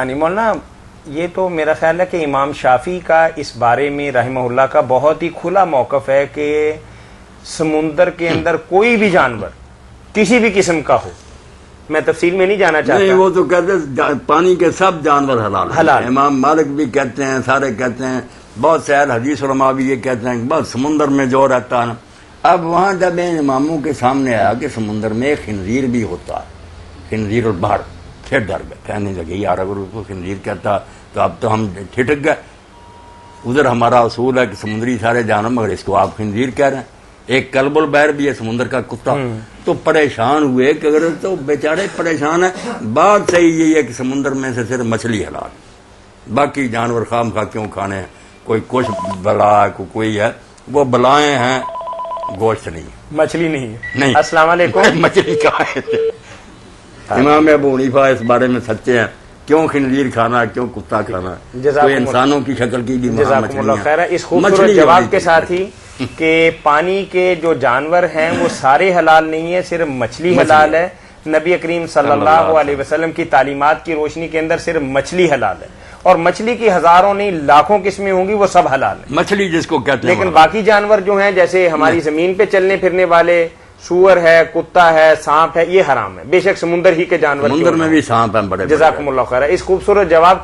مولانا یہ تو میرا خیال ہے کہ امام شافعی کا اس بارے میں رحمہ اللہ کا بہت ہی کھلا موقف ہے کہ سمندر کے اندر کوئی بھی جانور کسی بھی قسم کا ہو، میں تفصیل میں نہیں جانا چاہتا. نہیں، وہ تو کہتے ہیں پانی کے سب جانور حلال ہیں. امام مالک بھی کہتے ہیں، سارے کہتے ہیں، بہت سے اہل حدیث علماء بھی یہ کہتے ہیں کہ بس سمندر میں جو رہتا ہے نا. اب وہاں جب ان اماموں کے سامنے آیا کہ سمندر میں خنزیر بھی ہوتا ہے، خنزیر البحر، پھر ڈر گئے، کہنے لگے یار اگر اس کو خنزیر کہتا تو اب تو ہم ٹھٹک گئے. ادھر ہمارا اصول ہے کہ سمندری سارے جانور، مگر اس کو آپ خنزیر کہہ رہے ہیں. ایک کلب البحر بھی ہے، سمندر کا کتا. تو پریشان ہوئے کہ اگر تو بیچارے پریشان ہیں. بات صحیح یہی ہے کہ سمندر میں سے صرف مچھلی حلال، باقی جانور خام خواہ کیوں کھانے ہیں. کوئی کچھ بلا ہے، کوئی ہے، وہ بلائیں ہیں، گوشت نہیں، مچھلی نہیں ہے. نہیں. السلام علیکم. مچھلی کہاں ہے؟ امام ابو حنیفہ اس بارے میں سچے ہیں. کیوں خنزیر کھانا، کیوں کتا کھانا؟ کوئی انسانوں کی شکل کی بھی جزاکم اللہ خیر. اس خوبصورت جواب کے ساتھ ہی کہ پانی کے جو جانور ہیں وہ سارے حلال نہیں ہیں، صرف مچھلی حلال ہے. نبی کریم صلی اللہ علیہ وسلم کی تعلیمات کی روشنی کے اندر صرف مچھلی حلال ہے، اور مچھلی کی ہزاروں نہیں لاکھوں قسمیں ہوں گی، وہ سب حلال ہیں. مچھلی جس کو کہتے ہیں. لیکن باقی جانور جو ہیں جیسے ہماری زمین پہ چلنے پھرنے والے، سور ہے، کتا ہے، سانپ ہے، یہ حرام ہے، بے شک سمندر ہی کے جانور. سمندر میں بھی سانپ ہیں بڑے. جزاکم اللہ خیر. اس خوبصورت جواب